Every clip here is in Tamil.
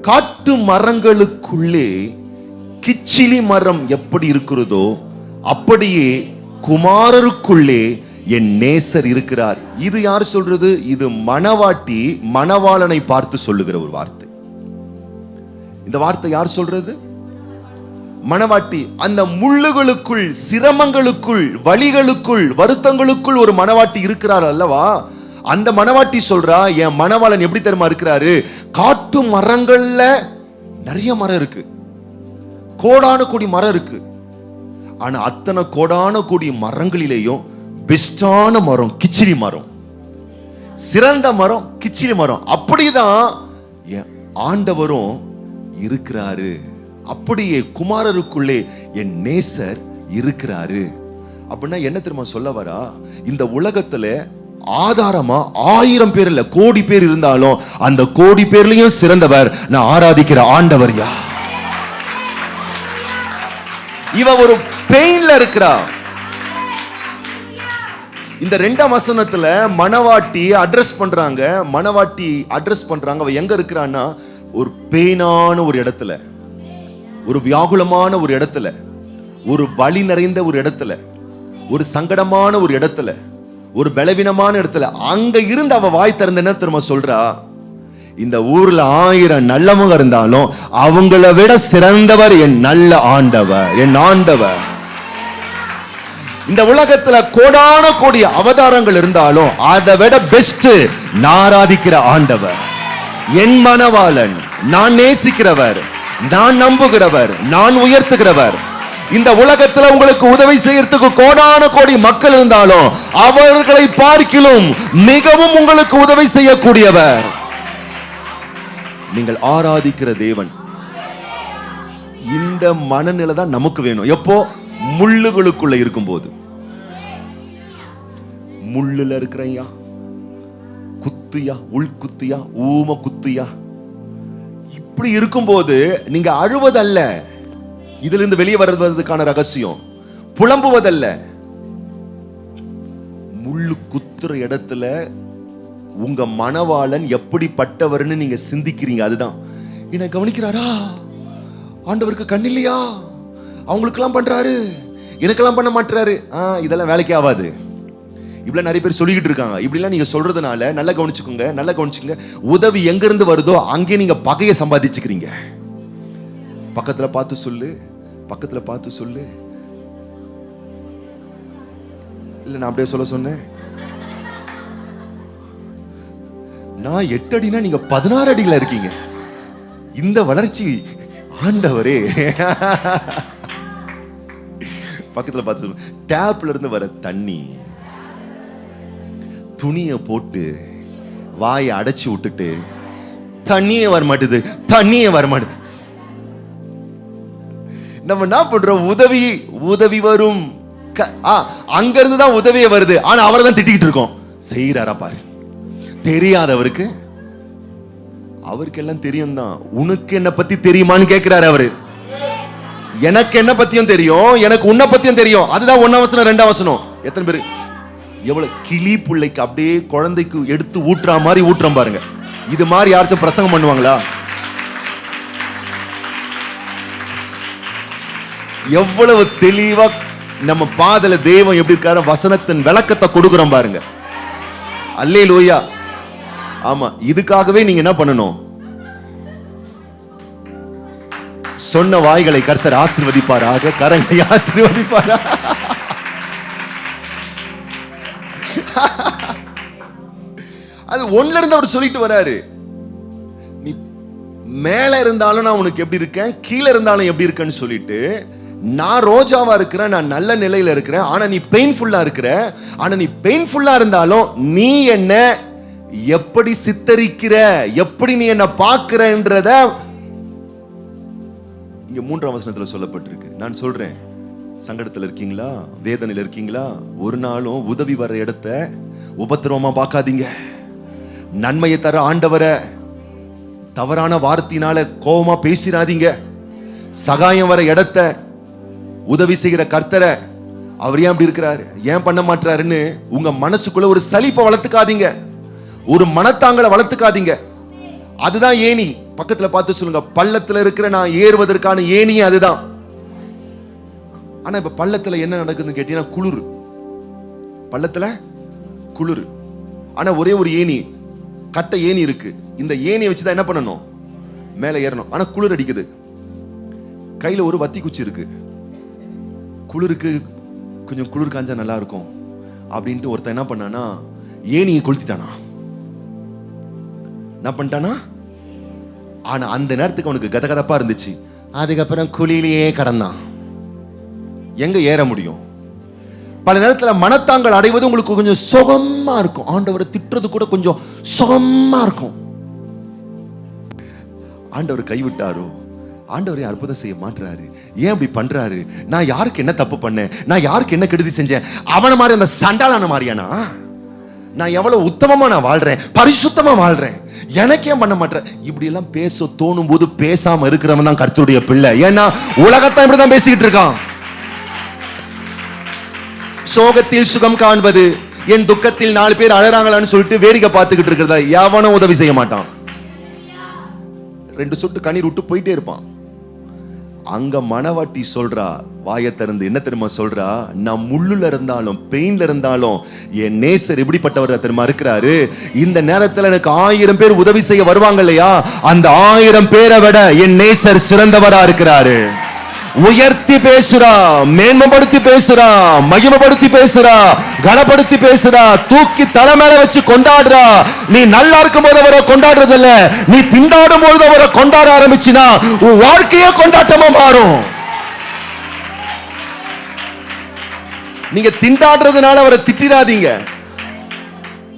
காட்டு மரங்களுக்குள்ளே கிச்சிலி மரம் எப்படி இருக்கிறதோ அப்படியே குமாரருக்குள்ளே என் நேசர் இருக்கிறார். இது யார் சொல்றது? இது மணவாட்டி மணவாளனை பார்த்து சொல்லுகிற ஒரு வார்த்தை. இந்த வார்த்தை யார் சொல்றது? மணவாட்டி. அந்த முள்ளுகளுக்குள், சிரமங்களுக்குள், வழிகளுக்குள், வருத்தங்களுக்குள் ஒரு மணவாட்டி இருக்கிறார் அல்லவா? அந்த மணவாட்டி சொல்றா, என் மணவாளன் எப்படி தெரியுமா இருக்கிறாரு? காட்டு மரங்கள்ல நிறைய மரம் இருக்கு, கோடான கோடி மரம் இருக்கு. ஆனா அத்தனை கோடான கோடி மரங்களிலேயும் பெஸ்டான மரம் கிச்சிலி மரம், சிறந்த மரம் கிச்சிலி மரம். அப்படிதான் என் ஆண்டவரும் இருக்கிறாரு. அப்படியே குமாரருக்குள்ளே என் நேசர் இருக்கிறாரு. அப்படின்னா என்ன தெரியுமா சொல்ல வரா? இந்த உலகத்துல ஆதாரமா 1000 பேர் இல்ல, கோடி பேர் இருந்தாலும் அந்த கோடி பேர்லயும் சிறந்தவர் நான் ஆராதிக்கிற ஆண்டவர் யார்? இவ ஒரு பெயின்ல இருக்கிறா. இந்த 2ஆம் வசனத்துல மணவாட்டி அட்ரஸ் பண்றாங்க. மணவாட்டி அட்ரஸ் பண்றாங்க. அவ எங்க இருக்கிறான்னா, ஒரு பெயினான ஒரு இடத்துல, ஒரு வியாகுலமான ஒரு இடத்துல, ஒரு வலி நிறைந்த ஒரு இடத்துல, ஒரு சங்கடமான ஒரு இடத்துல, ஒரு பலவீனமான இடத்துல. அங்க இருந்து அவ வாய் திறந்து என்ன தெரியுமா சொல்றா? இந்த ஊர்ல 1000 நல்லவங்க இருந்தாலும் அவங்கள விட சிறந்தவர் என் நல்ல ஆண்டவர், என் ஆண்டவர். இந்த உலகத்துல கோடான கோடி அவதாரங்கள் இருந்தாலும் அதை விட பெஸ்ட் நான் ஆராதிக்கிற ஆண்டவர், என் மணவாளன், நான் நேசிக்கிறவர், நான் நம்புகிறவர், நான் உயர்த்துகிறவர். இந்த உலகத்துல உங்களுக்கு உதவி செய்யறதுக்கு கோடான கோடி மக்கள் இருந்தாலும் அவர்களை பார்க்கிலும் மிகவும் உங்களுக்கு உதவி செய்யக்கூடியவர் நீங்கள் ஆராதிக்கிற தேவன். இந்த மனநிலை தான் நமக்கு வேணும். எப்போ? முள்ளுகளுக்குள்ள இருக்கும்போது. முள்ளுல இருக்கிறையா, குத்தியா, உள் குத்தியா, ஊம குத்தியா, இப்படி இருக்கும்போது நீங்க அழுவதல்ல, இதுல இருந்து வெளியே வருவதற்கான ரகசியம் புலம்புவதல்ல. முள்ளு குத்துற இடத்துல உங்க மணவாளன் எப்படிப்பட்டவர்னு நீங்க சிந்திக்கிறீங்க. அதுதான் என்ன கவனிக்கிறாரா? ஆண்டவருக்கு கண் இல்லையா? அவங்களுக்கெல்லாம் பண்றாரு, எனக்கெல்லாம் பண்ண மாட்டாரு. இதெல்லாம் வேலைக்கே ஆகாது. இப்படி நிறைய பேர் சொல்லிக்கிட்டு இருக்காங்க. இப்படிலாம் நீங்க சொல்றதுனால நல்லா கவனிச்சுக்கோங்க, நல்லா கவனிச்சுங்க. உதவி எங்க இருந்து வருதோ அங்கே நீங்க பகையை சம்பாதிச்சுக்கிறீங்க. பக்கத்துல பார்த்து சொல்லு, பக்கத்துல பார்த்து சொல்லு. இல்ல நான் அப்படியே சொல்ல சொன்னேன். நான் 8 அடினா நீங்க 16 அடியில இருக்கீங்க. இந்த வளர்ச்சி ஆண்டவரே. பக்கத்துல பார்த்து சொல்லு. டேப்ல இருந்து வர தண்ணி துணியை போட்டு வாயை அடைச்சு விட்டுட்டு தண்ணியே வரமாட்டுது, தண்ணியே வரமாட்டுது. நம்ம என்ன பண்றோம்? உதவி வரும், அங்க இருந்து தான் உதவியே வருது. ஆனா அவரை தான் திட்டிக்கிட்டு இருக்கோம். செய்யறாரா பாரு. தெரியாதவருக்கு, அவருக்கு எல்லாம் தெரியும் தான். உனக்கு என்ன பத்தி தெரியுமான்னு கேட்கிறாரு அவரு. எனக்கு என்ன பத்தியும் தெரியும், எனக்கு உன்னை பத்தியும் தெரியும். அதுதான் 1ஆம் வசனம் 2ஆம் வசனம். எத்தனை பேரு எவ்வளவு கிளி பிள்ளைக்கு அப்படியே குழந்தைக்கு எடுத்து ஊட்டுற மாதிரி ஊட்டுறோம் பாருங்க. இது மாதிரி யாராச்சும் பிரசங்கம் பண்ணுவாங்களா? எவ்வளவு தெளிவா நம்ம பாதல தேவன் எப்படி இருக்காரு, வசனத்தின் விளக்கத்தை கொடுக்கிறோம் பாருங்க. அல்லேலூயா. ஆமா, இதுக்காகவே நீங்க என்ன பண்ணணும்? சொன்ன வாய்களை கர்த்தர் ஆசீர்வதிப்பாராக, கரங்களை ஆசீர்வதிப்பாரா. அது ஒண்ணுல இருந்து அவர் சொல்லிட்டு வராரு. நீ மேல இருந்தாலும் நான் உனக்கு எப்படி இருக்கேன், கீழே இருந்தாலும் எப்படி இருக்கேன்னு சொல்லிட்டு, நான் ரோஜாவா இருக்கிறேன், நான் நல்ல நிலையில இருக்கிறேன். ஆனா நீ பெயின்ஃபுல்லா இருக்கிற. ஆனா நீ பெயின்ஃபுல்லா இருந்தாலும் நீ என்ன எப்படி சித்தரிக்கிற, எப்படி நீ என்ன பார்க்கிறன்றத இங்க 3ஆம் வசனத்துல சொல்லப்பட்டிருக்கு. நான் சொல்றேன், சங்கடத்துல இருக்கீங்களா, வேதனையில இருக்கீங்களா, ஒரு நாளும் உதவி வர இடத்த உபத்திரவமா பார்க்காதீங்க. நன்மையை தர ஆண்டவரை தவறான வார்த்தையினால கோபமா பேசிடாதீங்க. சகாயம் வர இடத்த, உதவி செய்கிற கர்த்தரை அவர் ஏன் அப்படி இருக்கிறாரு, ஏன் பண்ண மாட்டாருன்னு உங்க மனசுக்குள்ள ஒரு சலிப்பை வளர்த்துக்காதீங்க, ஒரு மனத்தாங்களை வளர்த்துக்காதீங்க. அதுதான் ஏணி. பக்கத்துல பார்த்து சொல்லுங்க, பள்ளத்துல இருக்கிற நான் ஏறுவதற்கான ஏணி அதுதான். ஆனா இப்ப பள்ளத்துல என்ன நடக்குதுன்னு கேட்டீங்கன்னா குளிர். பள்ளத்துல குளிர். ஆனா ஒரே ஒரு ஏணி, கட்டை ஏணி இருக்கு. இந்த ஏணியை வச்சுதான் என்ன பண்ணணும்? மேல ஏறணும். ஆனா குளிர் அடிக்குது. கையில ஒரு வத்தி குச்சி இருக்கு. குளிருக்கு கொஞ்சம் குளிர் காஞ்சா நல்லா இருக்கும் அப்படின்ட்டு ஒருத்தன் என்ன பண்ணானா, ஏணியை கொளுத்திட்டானா. என்ன பண்ணிட்டானா? ஆனா அந்த நேரத்துக்கு அவனுக்கு கதகதப்பா இருந்துச்சு. அதுக்கப்புறம் குழியிலேயே கடந்தான். எங்க ஏற முடியும்? பல நேரத்துல மனத்தாங்கள் அடைவது உங்களுக்கு கொஞ்சம் சுகமா இருக்கும். ஆண்டவரை திட்டுறது கூட கொஞ்சம் சுகமா இருக்கும். ஆண்டவர் கைவிட்டாரோ, ஆண்டவரை அற்புதம் செய்ய மாட்டாரு. ஏன் அப்படி பண்றாரு? நான் யாருக்கு என்ன தப்பு பண்ணேன்? நான் யாருக்கு என்ன கெடுதி செஞ்சேன்? அவன மாதிரி அந்த சண்டாளான மாதிரியானா? நான் எவ்வளவு உத்தமமா நான் வாழ்றேன், பரிசுத்தமா வாழ்றேன், எனக்கு ஏன் பண்ண மாட்டேன்? இப்படி எல்லாம் பேச தோணும் போது பேசாம இருக்கிறவன் தான் கர்த்தருடைய பிள்ளை. ஏன்னா உலகத்தான் இப்படிதான் பேசிக்கிட்டு இருக்கான். சோகத்தில் சுகம் காண்பது, என் துக்கத்தில் 4 பேர் அழறாங்களான்னு சொல்லிட்டு வேடிக்கை பார்த்துக்கிட்டு இருக்கிறதா எவனும் உதவி செய்ய மாட்டான். 2 சொட்டு கண்ணீர் விட்டு போயிட்டே இருப்பான். அங்க மனவாட்டி சொல்றா, வாயை திறந்து என்ன தெரியுமா சொல்றா? நான் முள்ளுல இருந்தாலும் பெயின்ல இருந்தாலும் என் நேசர் எப்படிப்பட்டவர் தெரியுமா இருக்கிறாரு? இந்த நேரத்துல எனக்கு 1000 பேர் உதவி செய்ய வருவாங்க இல்லையா, அந்த 1000 பேரை விட என் நேசர் சிறந்தவரா இருக்கிறாரு. உயர்த்தி பேசுறா, மேன்மைப்படுத்தி பேசுறா, மகிமைப்படுத்தி பேசுறா, கனப்படுத்தி பேசுறா, தூக்கி தலை மேல வச்சு கொண்டாடுறா. நீ நல்லா இருக்கும் போது அவரை கொண்டாடுறது இல்ல, நீ திண்டாடும் போது அவரை கொண்டாட ஆரம்பிச்சினா உன் வாழ்க்கையே கொண்டாட்டமா மாறும். நீங்க திண்டாடுறதுனால அவரை திட்டிடாதீங்க.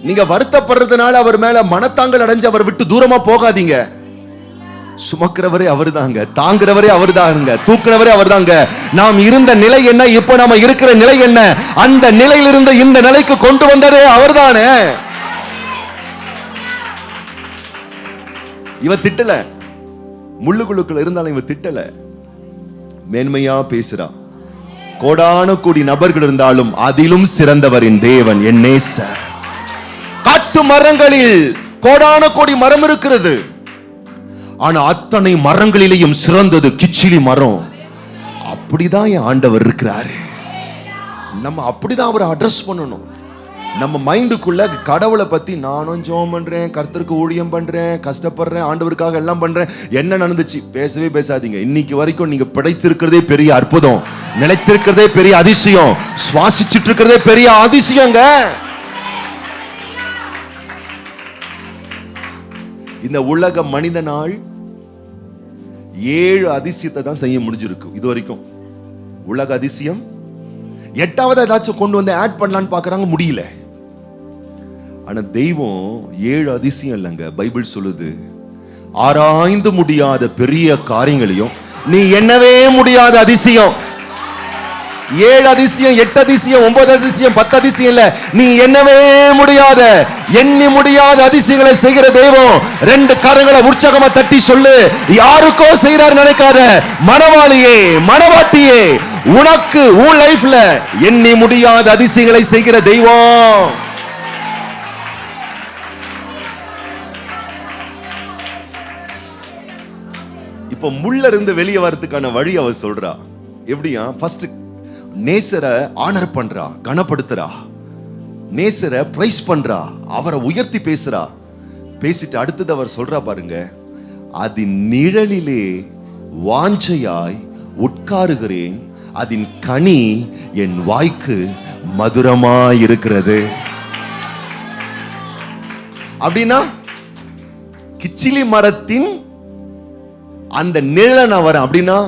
நீங்க வருத்தப்படுறதுனால அவர் மேல மனத்தாங்கள் அடைஞ்சு அவர் விட்டு தூரமா போகாதீங்க. சுமக்கிறவரே அவர்தாங்க, தாங்குறவரே அவர்தாங்க, தூக்குறவரே அவர்தாங்க. நாம் இருந்த நிலை என்ன, இப்ப நாம இருக்கிற நிலை என்ன, அந்த நிலையிலிருந்து இந்த நிலைக்கு கொண்டு வந்ததே அவர்தானே. இவ திட்டல, முள்ளுக்குள்ளுக்குள்ள இருந்தாலும் இவ திட்டல, மேன்மையா பேசுறா. கோடான கோடி நபர்கள் இருந்தாலும் அதிலும் சிறந்தவரின் தேவன் என் நேசர். காட்டு மரங்களில் கோடான கோடி மரம் இருக்கிறது, ஆனா அத்தனை மரங்களிலேயும் சிறந்தது கிச்சிலி மரம். அப்படிதான் என் ஆண்டவர் இருக்கிறாரு. நம்ம அப்படிதான் அவரை அட்ரஸ் பண்ணணும். நம்ம மைண்டுக்குள்ள கடவுளை பத்தி நானும் ஜெபம் பண்றேன், கர்த்தருக்கு ஊழியம் பண்றேன், கஷ்டப்படுறேன், ஆண்டவருக்காக எல்லாம் பண்றேன், என்ன நடந்துச்சு பேசவே பேசாதீங்க. இன்னைக்கு வரைக்கும் நீங்க பிழைச்சிருக்கிறதே பெரிய அற்புதம், நிலைச்சிருக்கிறதே பெரிய அதிசயம், சுவாசிச்சுட்டு இருக்கிறதே பெரிய அதிசயங்க. இந்த உலக மனிதனால் 7 அதிசயத்தை தான் செய்ய முடிஞ்சிருக்கு இது வரைக்கும். உலக அதிசயம் 8வது ஏதாச்சும் கொண்டு வந்து ஆட் பண்ணலான்னு பாக்குறாங்க, முடியல. ஆனா தெய்வம் 7 அதிசயம் இல்லைங்க. பைபிள் சொல்லுது, ஆராய்ந்து முடியாத பெரிய காரியங்களையும் நீ எண்ணவே முடியாத அதிசயம். 7 அதிசயம், 8 அதிசயம், 9 அதிசயம், 10 அதிசயம் இல்ல, நீ எண்ணவே முடியாத, எண்ணி முடியாத அதிசயங்களை செய்கிற தெய்வம். 2 கரங்களை உற்சாகமா தட்டி சொல்லு, யாருக்கோ செய்யறாரு நினைக்காத, மனவாளியே மனவாட்டியே, உனக்கு உன் லைஃப்ல எண்ணி முடியாத அதிசயங்களை செய்கிற தெய்வம். இப்ப முள்ள இருந்து வெளியே வரதுக்கான வழி அவ சொல்றா. எப்படியா? ஃபர்ஸ்ட் நேசரை ஆனர் பண்றா, கனப்படுத்துறா, நேசரை பிரைஸ் பண்றா, அவரை உயர்த்தி பேசுறா. பேசிட்டு அடுத்தது அவர் சொல்றா பாருங்க, அதன் நிழலிலே வாஞ்சையாய் உட்காருகிறேன், அதன் கனி என் வாய்க்கு மதுரமாய் இருக்கிறது. அப்படின்னா கிச்சிலி மரத்தின் அந்த நிழலை நான் வரேன். அப்படின்னா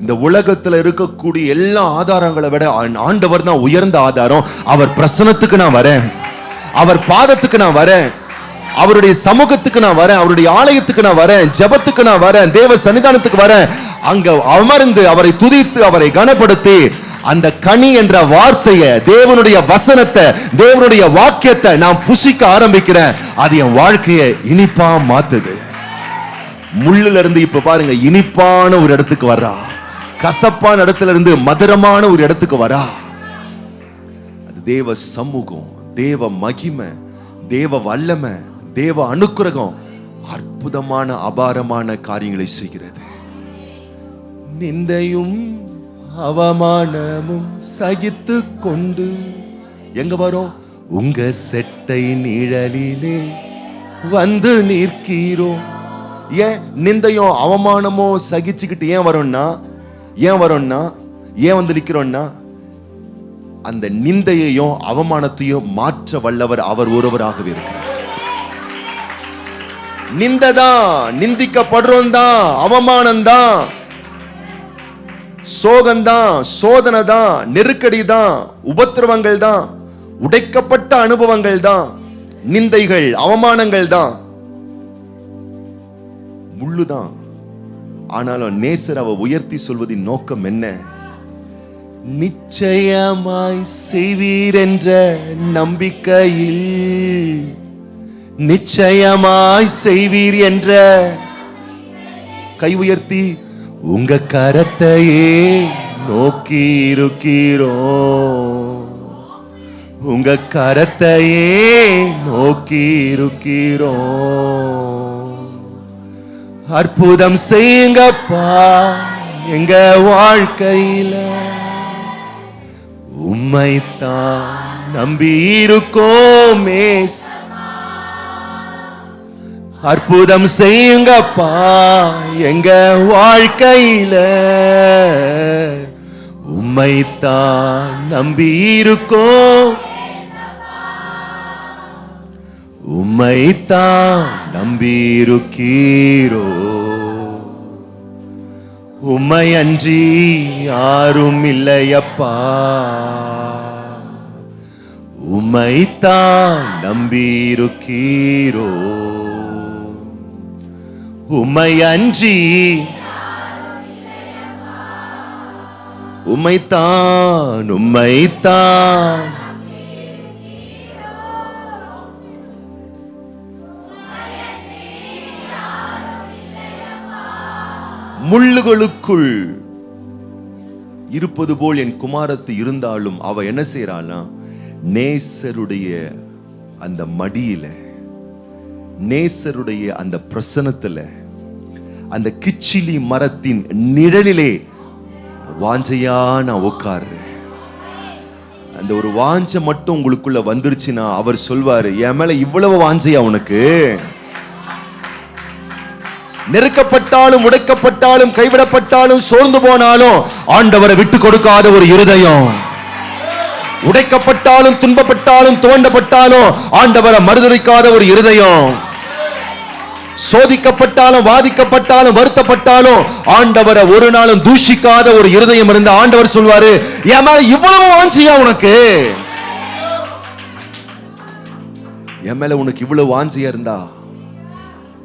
இந்த உலகத்துல இருக்கக்கூடிய எல்லா ஆதாரங்களை விட ஆண்டவர் தான் உயர்ந்த ஆதாரம். அவர் பிரசனத்துக்கு நான் வரேன், அவர் பாதத்துக்கு நான் வரேன், அவருடைய சமூகத்துக்கு நான் வரேன், அவருடைய ஆலயத்துக்கு நான் வரேன், ஜெபத்துக்கு நான் வரேன், தேவ சன்னிதானத்துக்கு வரேன். அங்க அமர்ந்து அவரை துதித்து அவரை கனப்படுத்தி அந்த கனி என்ற வார்த்தையை, தேவனுடைய வசனத்தை, தேவனுடைய வாக்கியத்தை நான் புசிக்க ஆரம்பிக்கிறேன். அது என் வாழ்க்கையை இனிப்பா மாத்துது. முள்ளுல இருந்து இப்ப பாருங்க இனிப்பான ஒரு இடத்துக்கு வர்றா, கசப்பான இடத்துல இருந்து மதுரமான ஒரு இடத்துக்கு வரா. அது தேவ சமூகம், தேவ மகிமை, தேவ வல்லமை, தேவ அனுக்கிரகம். அற்புதமான அபாரமான காரியங்களை செய்கிறது. நிந்தையும் அவமானமும் சகித்து கொண்டு எங்க வரும்? உங்க செட்டை நிழலிலே வந்து நிற்கிறோம். ஏன் நிந்தையும் அவமானமோ சகிச்சுக்கிட்டு ஏன் வரோம்னா ஏன் வந்து நிற்கிறோம்னா, அந்த நிந்தையையும் அவமானத்தையும் மாற்ற வல்லவர் அவர் ஒருவராகவே இருக்கிறார். நிந்தைதான், நிந்திக்கப்படுறோம் தான், அவமானம் தான், சோகம்தான், சோதனை தான், நெருக்கடி தான், உபத்திரவங்கள் தான், உடைக்கப்பட்ட அனுபவங்கள் தான், நிந்தைகள் அவமானங்கள் தான், முள்ளுதான். ஆனாலும் நேசர் அவ உயர்த்தி சொல்வதின் நோக்கம் என்ன? நிச்சயமாய் செய்வீர் என்ற நம்பிக்கையில், நிச்சயமாய் செய்வீர் என்ற கை உயர்த்தி உங்க கரத்தையே நோக்கி இருக்கிறோம், உங்க கரத்தையே நோக்கி இருக்கிறோம். அற்புதம் செய்யுங்கப்பா எங்க வாழ்க்கையில, உம்மைத்தான் நம்பி இருக்கோமே. அற்புதம் செய்யுங்கப்பா எங்க வாழ்க்கையில, உம்மைத்தான் நம்பி இருக்கோம், உம்மைத்தான் நம்பி இருக்கீரோ. உம்மை அன்றி யாரும் இல்லையப்பா, உம்மைத்தான் நம்பி இருக்கீரோ. உம்மை அன்றி உம்மைத்தான் முள்ளுகளுக்குள் இருப்பது போல் என் குமாரத்து இருந்தாலும் அவ என்ன செய்யறாளா? நேசருடைய அந்த மடியில, நேசருடைய அந்த பிரசனத்துல, அந்த கிச்சிலி மரத்தின் நிழலிலே வாஞ்சையா நான் உட்கார்றேன். அந்த ஒரு வாஞ்சை மட்டும் உங்களுக்குள்ள வந்துருச்சுன்னா அவர் சொல்வாரு, என் மேல இவ்வளவு வாஞ்சையா உனக்கு? நெருக்கப்பட்டாலும், உடைக்கப்பட்டாலும், கைவிடப்பட்டாலும், சோர்ந்து போனாலும் ஆண்டவரை விட்டு கொடுக்காத ஒரு இருதயம், உடைக்கப்பட்டாலும், துன்பப்பட்டாலும், தோண்டப்பட்டாலும் ஆண்டவரை மறுதலிக்காத ஒரு இருதயம், சோதிக்கப்பட்டாலும், வாதிக்கப்பட்டாலும், வருத்தப்பட்டாலும் ஆண்டவரை ஒரு நாளும் தூஷிக்காத ஒரு இருதயம் இருந்த ஆண்டவர் சொல்வாரு, என் மேல இவ்வளவு வாஞ்சியா உனக்கு? என் மேல உனக்கு இவ்வளவு வாஞ்சியா இருந்தா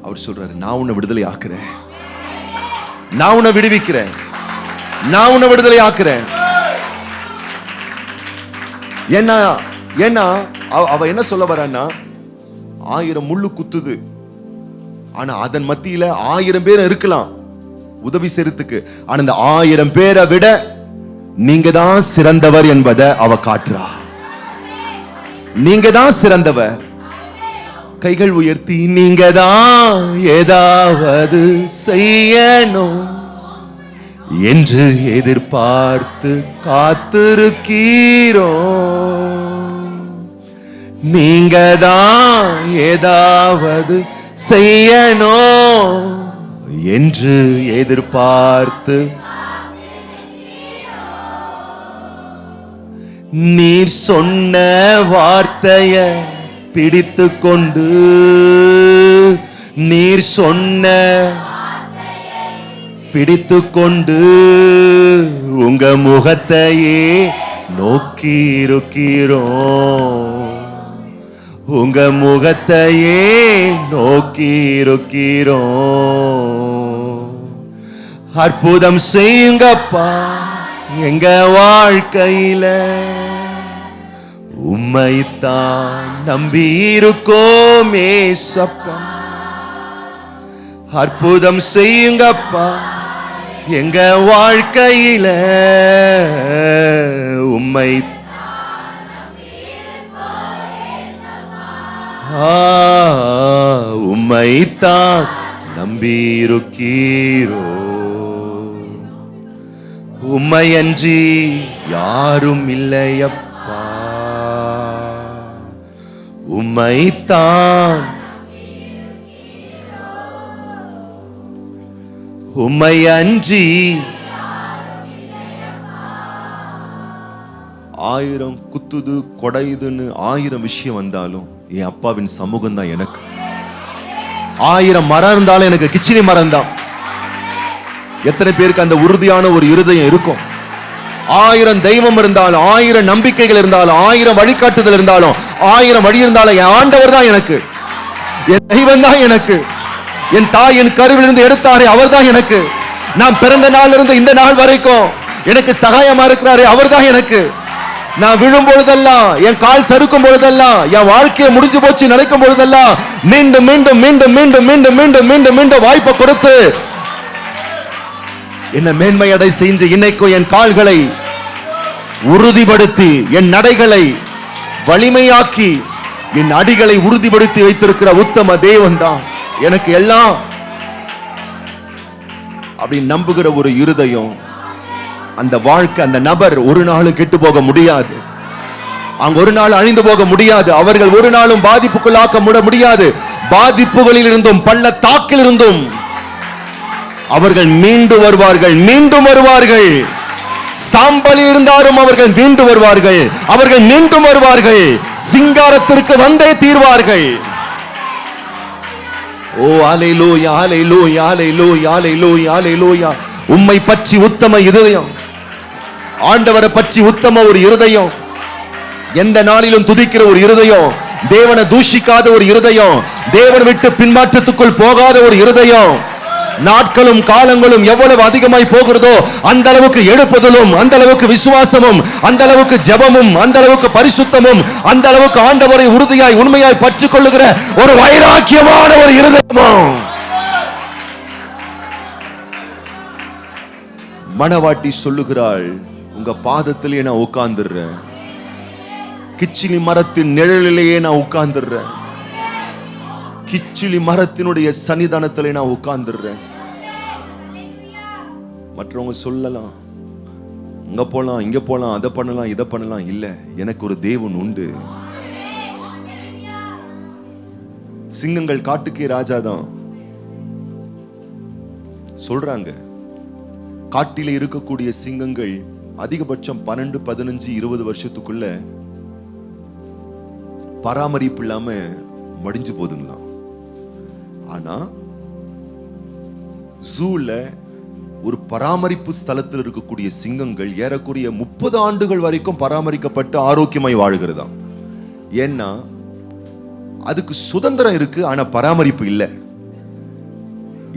அவர் சொல்றாரு, நான் உன்னை விடுதலை ஆக்குறேன், நான் உன்னை விடுவிக்கிறேன், நான் உன்னை விடுதலை ஆக்குறேன். ஏன்னா அவ என்ன சொல்ல வரான்னா, 1000 முள்ளு குத்துது, ஆனா அதன் மத்தியில 1000 பேர் இருக்கலாம் உதவி செய்யறதுக்கு. ஆனா இந்த 1000 பேரை விட நீங்க தான் சிறந்தவர் என்பதை அவ காட்டுறா. நீங்க தான் சிறந்தவர். கைகள் உயர்த்தி நீங்க தான் ஏதாவது செய்யணும் என்று எதிர்பார்த்து காத்திருக்கிறோ. நீங்க தான் ஏதாவது செய்யணும் என்று எதிர்பார்த்து, நீர் சொன்ன வார்த்தைய பிடித்து கொண்டு, நீர் சொன்ன பிடித்து கொண்டு உங்க முகத்தையே நோக்கி இருக்கிறோம், உங்க முகத்தையே நோக்கி இருக்கிறோம். அற்புதம் செய்யுங்கப்பா எங்க வாழ்க்கையில, உம்மைத்தான் நம்பி இருக்கோம் ஏசப்பா. அற்புதம் செய்யுங்கப்பா எங்க வாழ்க்கையில, உம்மைத்தான் நம்பியிருக்கீரோ. உம்மையன்றி யாரும் இல்லையப்பா, உம்மைத்தான் உம்மையன்றி. ஆயிரம் குத்துது கொடையுதுன்னு 1000 விஷயம் வந்தாலும் என் அப்பாவின் சமூகம் தான் எனக்கு. 1000 மரம் இருந்தாலும் எனக்கு கிச்சிலி மரம் தான். எத்தனை பேருக்கு அந்த உறுதியான ஒரு இருதயம் இருக்கும்? 1000 தெய்வம் இருந்தாலும், 1000 நம்பிக்கைகள் இருந்தாலும், 1000 வழிகாட்டுதல் இருந்தாலும், 1000 வழி இருந்தாலும் என் ஆண்டவர் தான் எனக்கு, என் தெய்வம் தான் எனக்கு. என் தாய் என் கருவிலிருந்து எடுத்தாரே அவர் தான் எனக்கு. நான் பிறந்த நாள் இருந்து இந்த நாள் வரைக்கும் எனக்கு சகாயமா இருக்கிறாரே அவர் தான் எனக்கு. நான் விழும் பொழுதெல்லாம், என் கால் சறுக்கும் பொழுதெல்லாம், என் வாழ்க்கையை முடிஞ்சு போச்சு நினைக்கும் பொழுதெல்லாம் மீண்டும் மீண்டும் மீண்டும் மீண்டும் மீண்டும் மீண்டும் மீண்டும் மீண்டும் வாய்ப்பை கொடுத்து என்ன மேன்மையடை செஞ்சு இன்னைக்கும் என் கால்களை உறுதிப்படுத்தி, என் நடைகளை வலிமையாக்கி, என் அடிகளை உறுதிப்படுத்தி வைத்திருக்கிற உத்தம தேவன் தான் எனக்கு எல்லாம். அப்படி நம்புகிற ஒரு இருதயம், அந்த வாழ்க்கை, அந்த நபர் ஒரு நாளும் கெட்டு போக முடியாது. அங்க ஒரு நாள் அழிந்து போக முடியாது. அவர்கள் ஒரு நாளும் பாதிப்புக்குள்ளாக்க முடியாது. பாதிப்புகளில் இருந்தும் பள்ளத்தாக்கில் இருந்தும் அவர்கள் மீண்டு வருவார்கள், மீண்டும் வருவார்கள். சாம்பலில் இருந்தாலும் அவர்கள் மீண்டு வருவார்கள், அவர்கள் மீண்டும் வருவார்கள். சிங்காரத்திற்கு வந்தே தீர்வார்கள். ஓ அல்லேலூயா, அல்லேலூயா, அல்லேலூயா, அல்லேலூயா, அல்லேலூயா. உம்மை பற்றி உத்தம இருதயம், ஆண்டவரை பற்றி உத்தம ஒரு இருதயம், எந்த நாளிலும் துதிக்கிற ஒரு இருதயம், தேவனை தூஷிக்காத ஒரு இருதயம், தேவன் விட்டு பின்மாற்றத்துக்குள் போகாத ஒரு இருதயம். நாட்களும் காலங்களும் எவ்வளவு அதிகமாய் போகிறதோ அந்த அளவுக்கு எழுப்புதலும், அந்த அளவுக்கு விசுவாசமும், அந்த அளவுக்கு ஜெபமும், அந்த அளவுக்கு பரிசுத்தமும், அந்த அளவுக்கு ஆண்டவரை உறுதியாய் உண்மையாய் பற்றிக் கொள்ளுகிற ஒரு வைராக்கியமான ஒரு இருதயமும். மணவாட்டி சொல்லுகிறாள், உங்க பாதத்திலேயே நான் உட்கார்ந்துடுறேன், கிச்சிலி மரத்தின் நிழலிலேயே நான் உட்கார்ந்துடுறேன், கிச்சிலி மரத்தினுடைய சன்னிதானத்திலே நான் உட்கார்ந்துடுறேன். மற்றவங்க சொல்லலாம், இங்க போலாம், இங்க போலாம், அதை பண்ணலாம், இதை பண்ணலாம். இல்ல, எனக்கு ஒரு தேவன் உண்டு. சிங்கங்கள் காட்டுக்கே ராஜாதான் சொல்றாங்க. காட்டில இருக்கக்கூடிய சிங்கங்கள் அதிகபட்சம் 12, 15, 20 வருஷத்துக்குள்ள பராமரிப்பு இல்லாம மடிஞ்சு போதுங்களாம். ஆனா ஜூல ஒரு பராமரிப்பு ஸ்தலத்தில் இருக்கக்கூடிய சிங்கங்கள் ஏறக்குறைய 30 ஆண்டுகள் வரைக்கும் பராமரிக்கப்பட்டு ஆரோக்கியமாய் வாழ்கிறதா. ஏன்னா அதுக்கு சுதந்திரம் இருக்கு, ஆனா பராமரிப்பு இல்லை.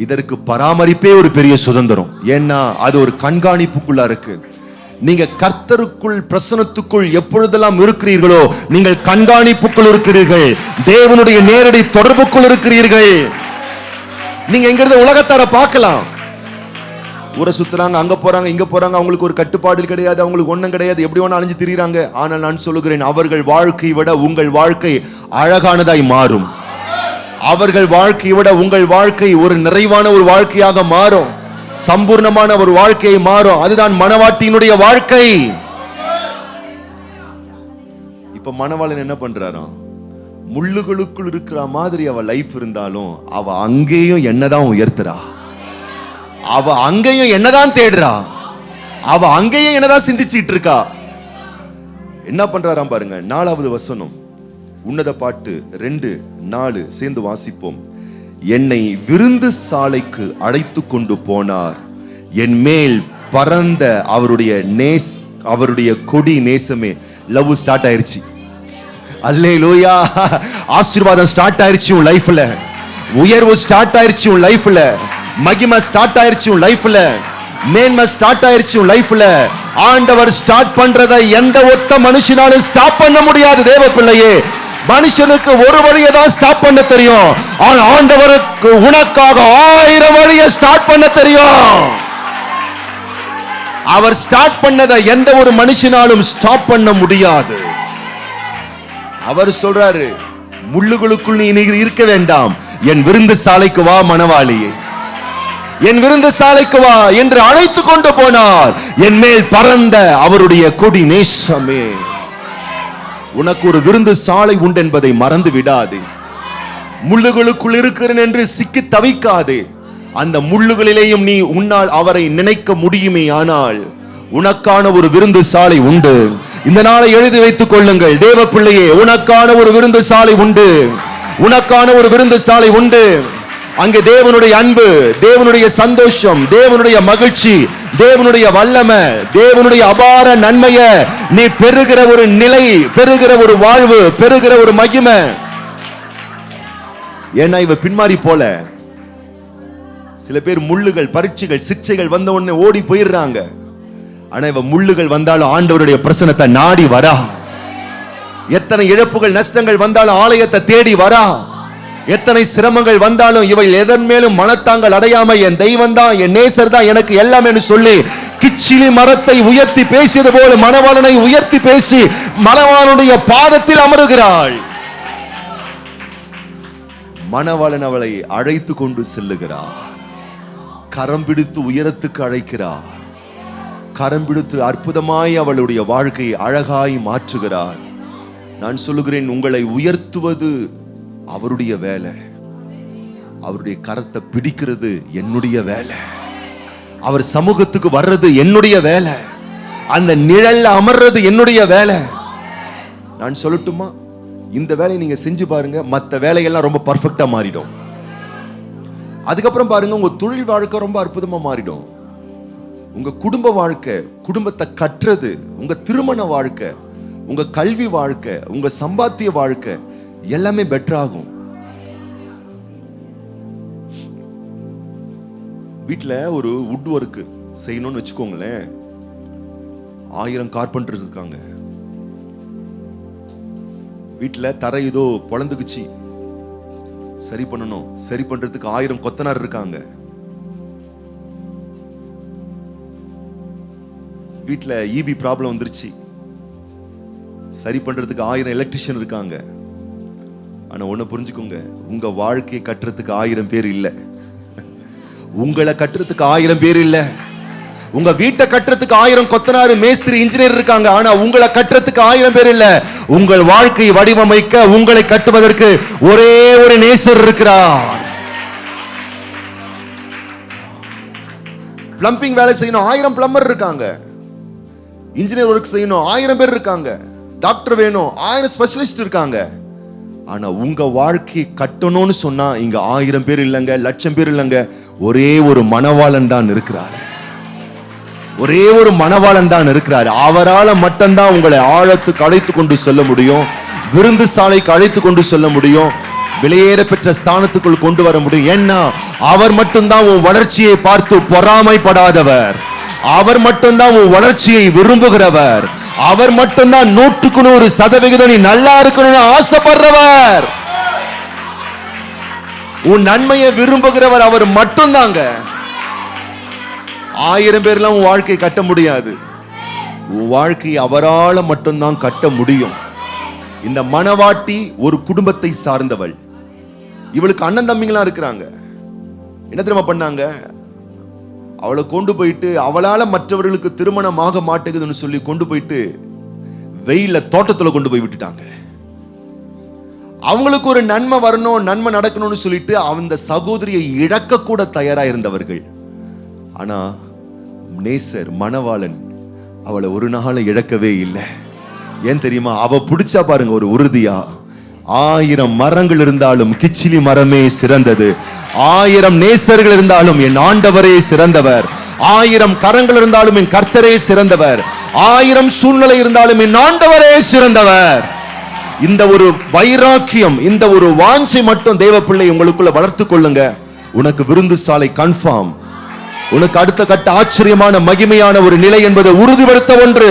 இதற்கு பராமரிப்பே ஒரு பெரிய சுதந்திரம். ஏன்னா அது ஒரு கண்காணிப்புக்குள்ள இருக்கு. நீங்க கர்த்தருக்குள், பிரசன்னத்துக்குள் எப்பொழுதெல்லாம் இருக்கிறீர்களோ நீங்கள் கண்காணிப்புக்குள் இருக்கிறீர்கள், தேவனுடைய நேரடி தொடர்புக்குள் இருக்கிறீர்கள். நீங்க எங்கிருந்து உலகத்தார பார்க்கலாம், ஊரை சுத்துறாங்க, அங்க போறாங்க, இங்க போறாங்க, அவங்களுக்கு ஒரு கட்டுப்பாடு கிடையாது, அவங்களுக்கு ஒண்ணும் கிடையாது, எப்படி ஒண்ணு அழிஞ்சு திரிறாங்க. ஆனால் நான் சொல்லுகிறேன், அவர்கள் வாழ்க்கையை விட உங்கள் வாழ்க்கை அழகானதாய் மாறும். அவர்கள் வாழ்க்கையை விட உங்கள் வாழ்க்கை ஒரு நிறைவான ஒரு வாழ்க்கையாக மாறும், சம்பூர்ணமான ஒரு வாழ்க்கையை மாறும். அதுதான் மணவாட்டியினுடைய வாழ்க்கை. இப்ப மணவாளன் என்ன பண்றாராம், முள்ளுகளுக்குள் இருக்கிற மாதிரி அவ லைஃப் இருந்தாலும் அவ அங்கேயும் என்னதான் உயர்த்துறா, அவ அங்கேயும் என்னதான் தேடுறா, அவ அங்கேயும் என்னதான் சிந்திச்சிட்டு இருக்கா. என்ன பண்றாராம் பாருங்க, 4வது வசனம், உன்னத பாட்டு 2:4 சேர்ந்து வாசிப்போம். என்னை விருந்து சாலைக்கு அழைத்து கொண்டு போனார், என் மேல் பறந்த அவருடைய கொடி நேசமே. லவ் ஸ்டார்ட் ஆயிருச்சு. அல்லேலூயா. ஆசீர்வாதம் ஸ்டார்ட் ஆயிருச்சு உன் லைஃப்ல, உயர்வு ஸ்டார்ட் ஆயிருச்சு உன் லைஃப்ல, மகிமை ஸ்டார்ட் ஆயிருச்சு உன் லைஃப்ல, மேன்மை ஸ்டார்ட் ஆயிருச்சு உன் லைஃப்ல. ஆண்டவர் ஸ்டார்ட் பண்றதை எந்த ஒத்த மனுஷனாலும் ஸ்டாப் பண்ண முடியாது. தேவ பிள்ளையே, மனுஷனுக்கு ஒரு வழியை தான் ஸ்டாப் பண்ண தெரியும், ஆனா ஆண்டவருக்கு உனக்காக 1000 வழியை ஸ்டார்ட் பண்ண தெரியும். அவர் ஸ்டார்ட் பண்ணதை எந்த ஒரு மனுஷனாலும் ஸ்டாப் பண்ண முடியாது. அவர் சொல்றாரு, முள்ளுகளுக்குள் நீ இருக்க வேண்டாம், என் விருந்து சாலைக்கு வா மணவாளியே, என் விருந்து சாலைக்கு வா என்று அழைத்து கொண்டு போனார். என் மேல் பறந்த அவருடைய கொடி நேசமே. உனக்கு ஒரு விருந்து சாலை உண்டு என்பதை மறந்து விடாதே. முள்ளுகளுக்குள் இருக்கிறேன் என்று சிக்கி தவிக்காதே. அந்த முள்ளுகளிலேயும் நீ உன்னால் அவரை நினைக்க முடியுமே. ஆனால் உனக்கான ஒரு விருந்து சாலை உண்டு. இந்த நாளை எழுதி வைத்துக் கொள்ளுங்கள் தேவ பிள்ளையே, உனக்கான ஒரு விருந்து சாலை உண்டு. உனக்கான ஒரு விருந்து சாலை உண்டு. அங்கே தேவனுடைய அன்பு, தேவனுடைய சந்தோஷம், தேவனுடைய மகிழ்ச்சி, தேவனுடைய வல்லமை, தேவனுடைய அபார நன்மைய நீ பெறுகிற ஒரு நிலை, பெறுகிற ஒரு வாழ்வு, பெறுகிற ஒரு மகிமை. ஏன்னா இவ பின்மாறி போல. சில பேர் முள்ளுகள், பரீட்சைகள், சிக்ஷைகள் வந்த உடனே ஓடி போயிடுறாங்க. ஆனா இவ முள்ளுகள் வந்தாலும் ஆண்டவருடைய பிரசன்னத்தை நாடி வரா. எத்தனை இழப்புகள், நஷ்டங்கள் வந்தாலும் ஆலயத்தை தேடி வரா. எத்தனை சிரமங்கள் வந்தாலும் இவள் எதன் மேலும் மனத்தாங்கள் அடையாம என் தெய்வம் தான், என் நேசர் தான் எனக்கு எல்லாம் என்று சொல்லி கிச்சிலி மரத்தை உயர்த்தி பேசியது போல மணவாளனை உயர்த்தி பேசி மணவாளனுடைய பாதத்தில் அமருகிறாள். மணவாளன் அவளை அழைத்து கொண்டு செல்லுகிறார். கரம் பிடித்து உயரத்துக்கு அழைக்கிறார். கரம் பிடித்து அற்புதமாய் அவளுடைய வாழ்க்கையை அழகாய் மாற்றுகிறார். நான் சொல்லுகிறேன், உங்களை உயர்த்துவது அவருடைய வேலை. அவருடைய கரத்தை பிடிக்கிறது என்னுடைய வேலை. அவர் சமூகத்துக்கு வர்றது என்னுடைய வேலை. அந்த நிழல்ல அமர்றது என்னுடைய வேலை. நான் சொல்லட்டுமா, இந்த வேலையை நீங்க செஞ்சு பாருங்க, மற்ற வேலையெல்லாம் ரொம்ப பர்ஃபெக்டா மாறிடும். அதுக்கப்புறம் பாருங்க, உங்க தொழில் வாழ்க்கை ரொம்ப அற்புதமா மாறிடும். உங்க குடும்ப வாழ்க்கை, குடும்பத்தை கட்டுறது, உங்க திருமண வாழ்க்கை, உங்க கல்வி வாழ்க்கை, உங்க சம்பாத்திய வாழ்க்கை எல்லாமே பெட்டர் ஆகும். வீட்டுல ஒரு வுட் ஒர்க் செய்யணும்னு வச்சுக்கோங்களேன். 1000 கார்பெண்டர்ஸ் இருக்காங்க. வீட்டுல தரை ஏதோ பொழந்துக்குச்சு, சரி பண்ணணும். சரி பண்றதுக்கு 1000 கொத்தனார் இருக்காங்க. வீட்டுல ஈபி ப்ராப்ளம் வந்துருச்சு, சரி பண்றதுக்கு 1000 எலக்ட்ரிஷியன் இருக்காங்க. ஆனா ஒண்ணு புரிஞ்சுக்கோங்க, உங்க வாழ்க்கையை கட்டுறதுக்கு 1000 பேர் இல்ல. உங்களை கட்டுறதுக்கு 1000 பேர் இல்ல. உங்க வீட்டை கட்டுறதுக்கு 1000 கொத்தனார், மேஸ்திரி, இன்ஜினியர் இருக்காங்க. ஆனா உங்களை கட்டுறதுக்கு 1000 பேர் இல்ல. உங்கள் வாழ்க்கையை வடிவமைக்க, உங்களை கட்டுவதற்கு ஒரே ஒரு நேசர் இருக்கிறார். பிளம்பிங் வேலை செய்யணும், 1000 பிளம்பர் இருக்காங்க. இன்ஜினியர் ஒர்க் செய்யணும், 1000 பேர் இருக்காங்க. டாக்டர் வேணும், 1000 ஸ்பெஷலிஸ்ட் இருக்காங்க. ஆனா உங்க வாழ்க்கையை கட்டணும்னு சொன்னா இங்க 1000 பேர் இல்லைங்க, 1,00,000 பேர் இல்லைங்க. ஒரே ஒரு மணவாளன் தான் இருக்கிறார். ஒரே ஒரு மணவாளன் தான் இருக்கிறார். அவரால் மட்டும்தான் உங்களை ஆழத்துக்கு அழைத்து கொண்டு செல்ல முடியும். விருந்து சாலைக்கு அழைத்து கொண்டு செல்ல முடியும். வெளியேற பெற்ற ஸ்தானத்துக்குள் கொண்டு வர முடியும். ஏன்னா அவர் மட்டும்தான் உன் வளர்ச்சியை பார்த்து பொறாமைப்படாதவர். அவர் மட்டும்தான் உன் வளர்ச்சியை விரும்புகிறவர். அவர் மட்டும்தான் 100% நீ நல்லா இருக்கணும்னு ஆசைப்படுறவர். உன் நன்மையை விரும்புகிறவர் அவர் மட்டும்தாங்க. 1000 பேர்லாம் உன் வாழ்க்கையை கட்ட முடியாது. உன் வாழ்க்கையை அவரால் மட்டும்தான் கட்ட முடியும். இந்த மணவாட்டி ஒரு குடும்பத்தை சார்ந்தவள். இவளுக்கு அண்ணன் தம்பிங்களா இருக்கிறாங்க. என்ன தெரியுமா பண்ணாங்க? அவளை கொண்டு போயிட்டு, அவளால மற்றவர்களுக்கு திருமணம் ஆக மாட்டேங்குதுன்னு சொல்லி கொண்டு போயிட்டு வெயில தோட்டத்துல கொண்டு போய் விட்டுட்டாங்க. அவங்களுக்கு ஒரு நன்மை வரணும், நன்மை நடக்கணும்னு சொல்லிட்டு அந்த சகோதரியை இழக்க கூட தயாரா இருந்தவர்கள். ஆனா நேசர் மணவாளன் அவளை ஒரு நாள் இழக்கவே இல்லை. ஏன் தெரியுமா? அவ பிடிச்சா பாருங்க ஒரு உறுதியா, 1000 மரங்கள் இருந்தாலும் கிச்சிலி மரமே சிறந்தது. 1000 நேசர்கள் இருந்தாலும் என் ஆண்டவரே சிறந்தவர். 1000 கரங்கள் இருந்தாலும் என் கர்த்தரே சிறந்தவர். 1000 சூழ்நிலை இருந்தாலும் என் ஆண்டவரே சிறந்தவர். இந்த ஒரு வைராக்கியம், இந்த ஒரு வாஞ்சை மட்டும் தேவ பிள்ளை உங்களுக்குள்ள வளர்த்து கொள்ளுங்க. உனக்கு விருந்து சாலை கன்ஃபார்ம். உனக்கு அடுத்த கட்ட ஆச்சரியமான மகிமையான ஒரு நிலை என்பதை உறுதிப்படுத்த ஒன்று.